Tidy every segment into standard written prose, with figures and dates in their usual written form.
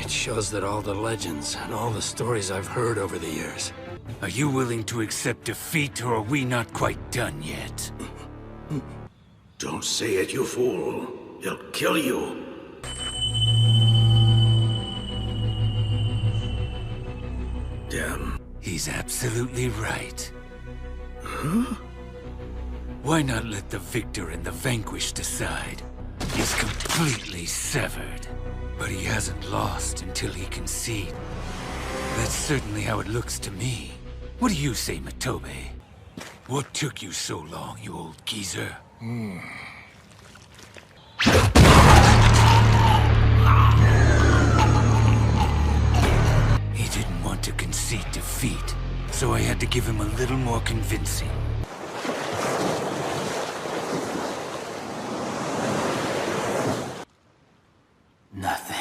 It shows that all the legends and all the stories I've heard over the years. Are you willing to accept defeat, or are we not quite done yet? Don't say it, you fool. He'll kill you. Damn. He's absolutely right. Huh? Why not let the victor and the vanquished decide? He's completely severed. But he hasn't lost until he concede. That's certainly how it looks to me. What do you say, Matobe? What took you so long, you old geezer? He didn't want to concede defeat, so I had to give him a little more convincing. Nothing.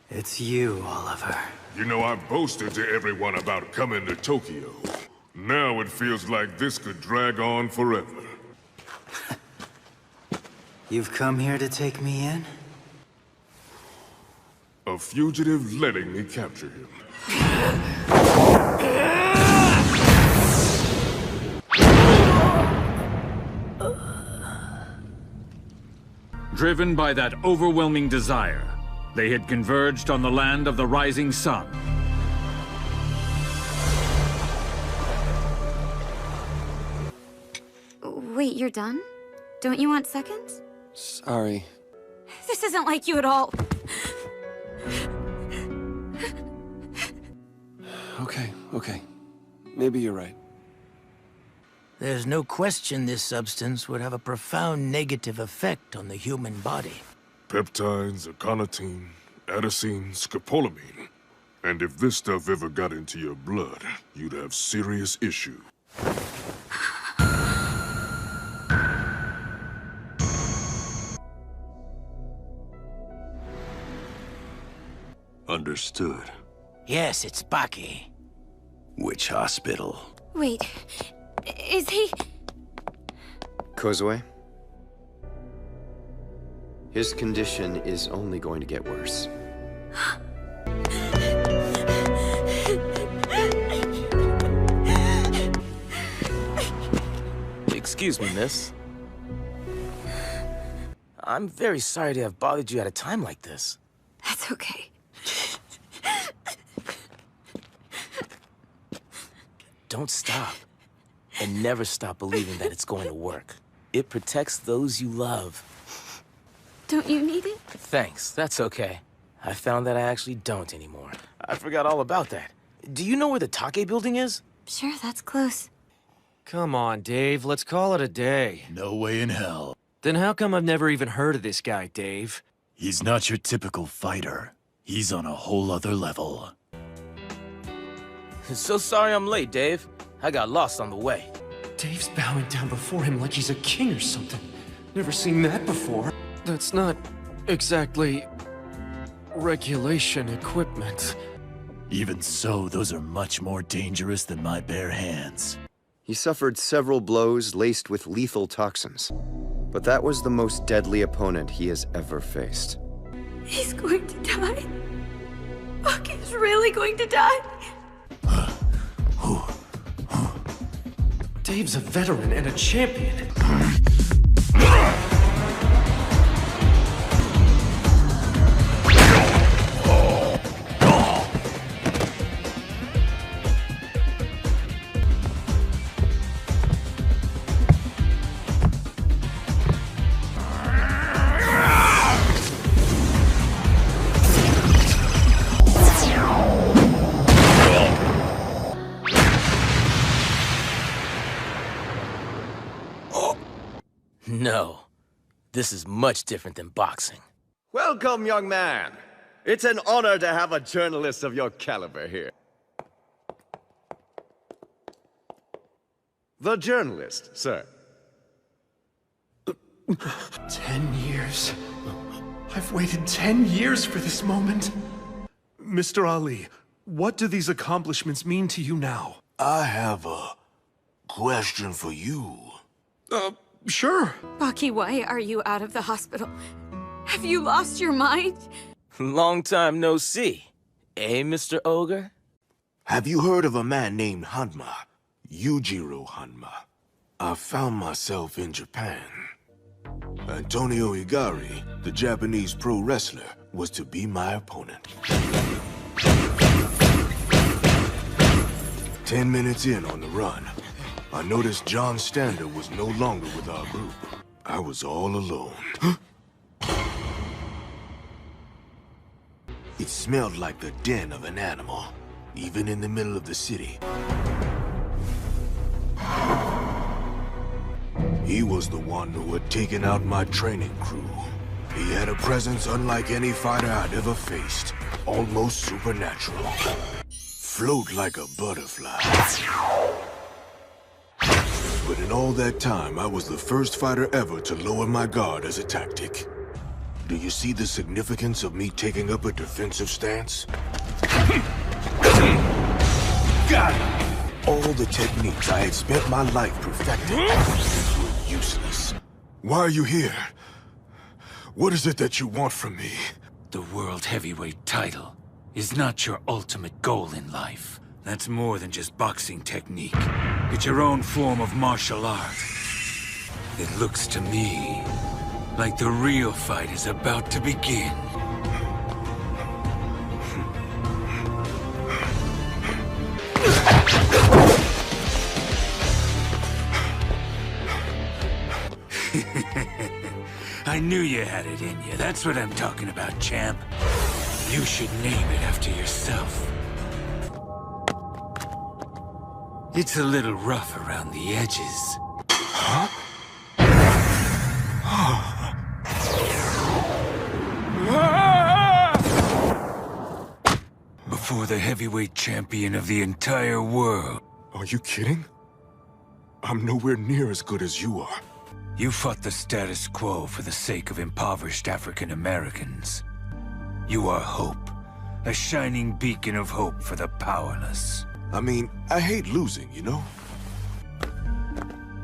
It's you, Oliver. You know, I boasted to everyone about coming to Tokyo. Now it feels like this could drag on forever. You've come here to take me in? A fugitive letting me capture him. Driven by that overwhelming desire, they had converged on the land of the rising sun. Wait, you're done? Don't you want seconds? Sorry. This isn't like you at all. Okay. Maybe you're right. There's no question this substance would have a profound negative effect on the human body. Peptides, aconitine, adenosine, scopolamine. And if this stuff ever got into your blood, you'd have serious issue. Understood. Yes, it's Baki. Which hospital? Wait, is he... Kozue? His condition is only going to get worse. Excuse me, miss. I'm very sorry to have bothered you at a time like this. That's okay. Don't stop. And never stop believing that it's going to work. It protects those you love. Don't you need it? Thanks, that's okay. I found that I actually don't anymore. I forgot all about that. Do you know where the Take building is? Sure, that's close. Come on, Dave, let's call it a day. No way in hell. Then how come I've never even heard of this guy, Dave? He's not your typical fighter. He's on a whole other level. So sorry I'm late, Dave. I got lost on the way. Dave's bowing down before him like he's a king or something. Never seen that before. That's not exactly regulation equipment. Even so, those are much more dangerous than my bare hands. He suffered several blows laced with lethal toxins, but that was the most deadly opponent he has ever faced. He's going to die. Baki's really going to die. Dave's a veteran and a champion. No. This is much different than boxing. Welcome, young man. It's an honor to have a journalist of your caliber here. The journalist, sir. 10 years. I've waited 10 years for this moment. Mr. Ali, what do these accomplishments mean to you now? I have a question for you. Sure. Baki, why are you out of the hospital? Have you lost your mind? Long time no see. Eh, Mr. Ogre? Have you heard of a man named Hanma? Yujiro Hanma. I found myself in Japan. Antonio Igari, the Japanese pro wrestler, was to be my opponent. 10 minutes in on the run, I noticed John Stander was no longer with our group. I was all alone. It smelled like the den of an animal, even in the middle of the city. He was the one who had taken out my training crew. He had a presence unlike any fighter I'd ever faced. Almost supernatural. Float like a butterfly. But in all that time, I was the first fighter ever to lower my guard as a tactic. Do you see the significance of me taking up a defensive stance? Got it! All the techniques I had spent my life perfecting were useless. Why are you here? What is it that you want from me? The World Heavyweight title is not your ultimate goal in life. That's more than just boxing technique. It's your own form of martial art. It looks to me like the real fight is about to begin. I knew you had it in you. That's what I'm talking about, champ. You should name it after yourself. It's a little rough around the edges. Huh? Before the heavyweight champion of the entire world. Are you kidding? I'm nowhere near as good as you are. You fought the status quo for the sake of impoverished African Americans. You are hope. A shining beacon of hope for the powerless. I mean, I hate losing, you know?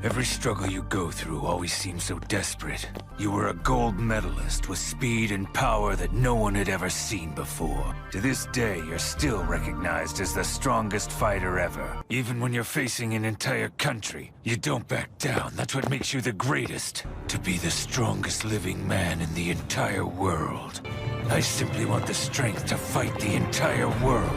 Every struggle you go through always seems so desperate. You were a gold medalist with speed and power that no one had ever seen before. To this day, you're still recognized as the strongest fighter ever. Even when you're facing an entire country, you don't back down. That's what makes you the greatest. To be the strongest living man in the entire world. I simply want the strength to fight the entire world.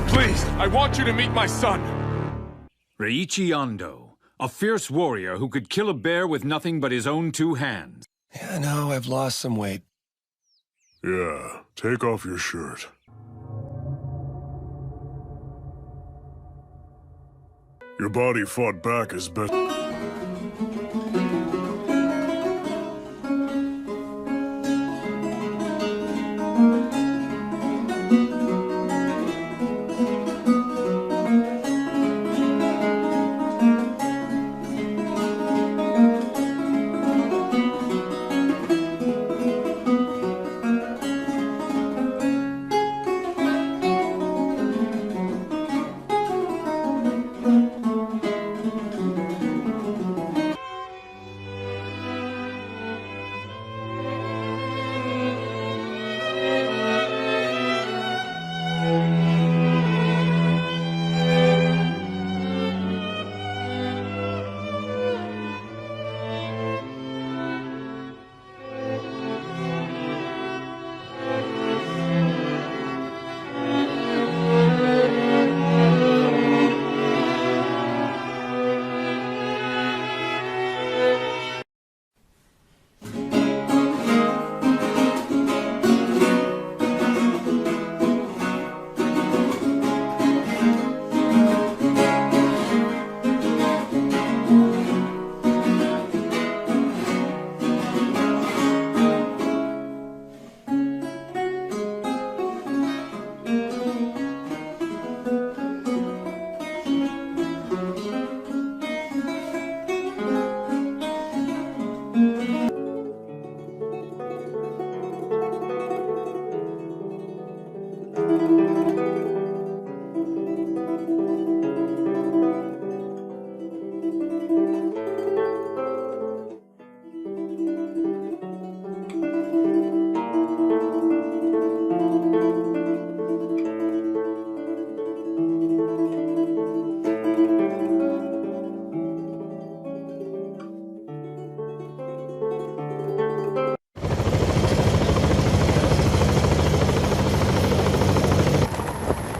Please, I want you to meet my son. Reiichi Ando, a fierce warrior who could kill a bear with nothing but his own 2 hands. Yeah, no, I've lost some weight. Yeah, take off your shirt. Your body fought back as best.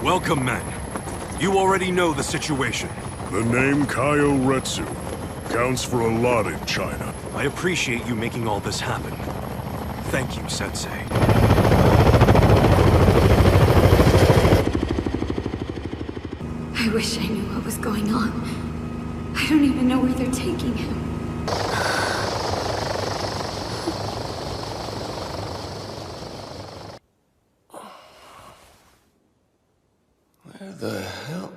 Welcome, men. You already know the situation. The name Kaiou Retsu counts for a lot in China. I appreciate you making all this happen. Thank you, Sensei. I wish I knew what was going on. I don't even know where they're taking him. Where the hell?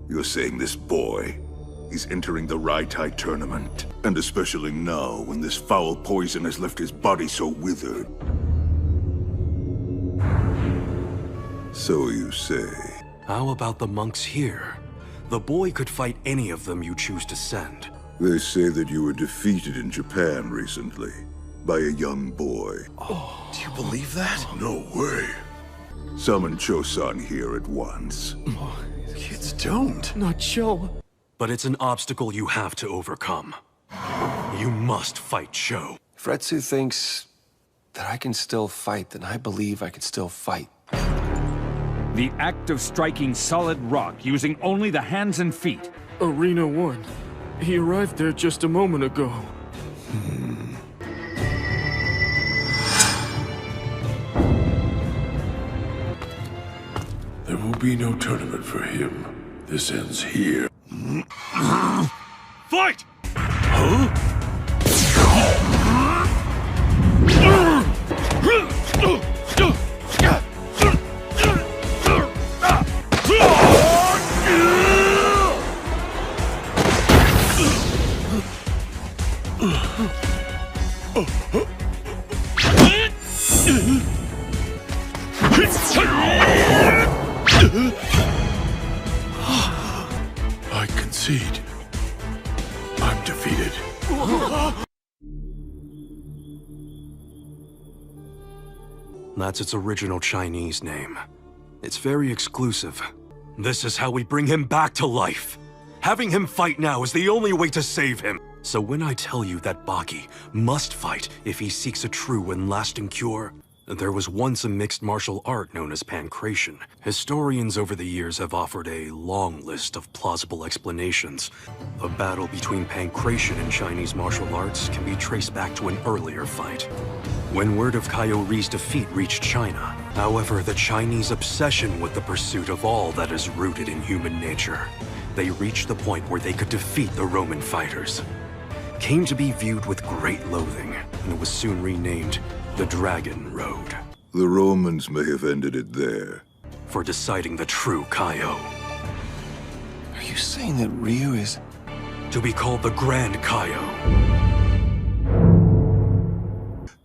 You're saying this boy? He's entering the Raitai tournament. And especially now, when this foul poison has left his body so withered. So you say. How about the monks here? The boy could fight any of them you choose to send. They say that you were defeated in Japan recently. By a young boy. Oh, do you believe that? No way. Summon Cho-san here at once. Kids don't. Not Cho. But it's an obstacle you have to overcome. You must fight Cho. If Retsu thinks that I can still fight, then I believe I can still fight. The act of striking solid rock using only the hands and feet. Arena 1. He arrived there just a moment ago. There will be no tournament for him. This ends here. Fight! I concede. I'm defeated. That's its original Chinese name. It's very exclusive. This is how we bring him back to life. Having him fight now is the only way to save him. So when I tell you that Baki must fight if he seeks a true and lasting cure, there was once a mixed martial art known as pancration. Historians over the years have offered a long list of plausible explanations. The battle between pancration and Chinese martial arts can be traced back to an earlier fight, when word of Kaiou Ri's defeat reached China. However, the Chinese obsession with the pursuit of all that is rooted in human nature, they reached the point where they could defeat the Roman fighters, came to be viewed with great loathing, and was soon renamed the Dragon Road. The Romans may have ended it there. For deciding the true Kaiou. Are you saying that Ryu is... to be called the Grand Kaiou?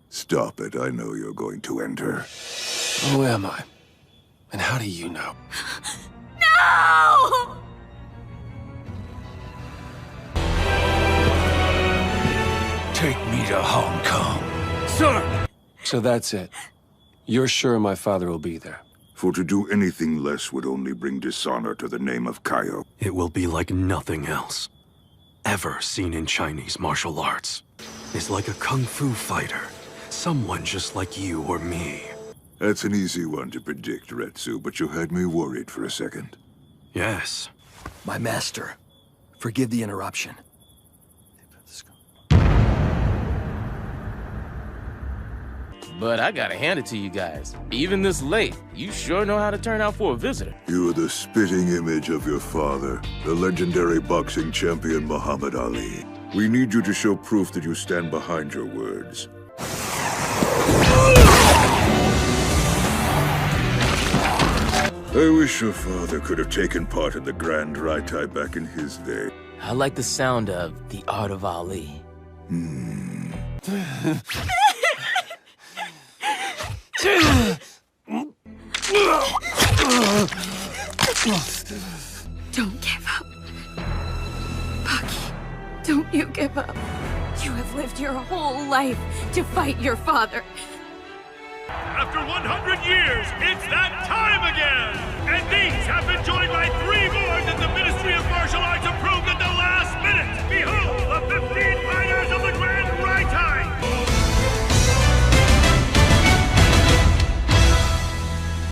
Stop it, I know you're going to enter. Who am I? And how do you know? No! Take me to Hong Kong. Sir! So that's it. You're sure my father will be there? For to do anything less would only bring dishonor to the name of Kaiou. It will be like nothing else ever seen in Chinese martial arts. It's like a kung fu fighter. Someone just like you or me. That's an easy one to predict, Retsu, but you had me worried for a second. Yes. My master, forgive the interruption. But I gotta hand it to you guys. Even this late, you sure know how to turn out for a visitor. You are the spitting image of your father, the legendary boxing champion Muhammad Ali. We need you to show proof that you stand behind your words. I wish your father could have taken part in the Grand Raitai back in his day. I like the sound of the art of Ali. Don't give up. Baki, don't you give up. You have lived your whole life to fight your father. After 100 years, it's that time again! And these have been joined by 3 more than the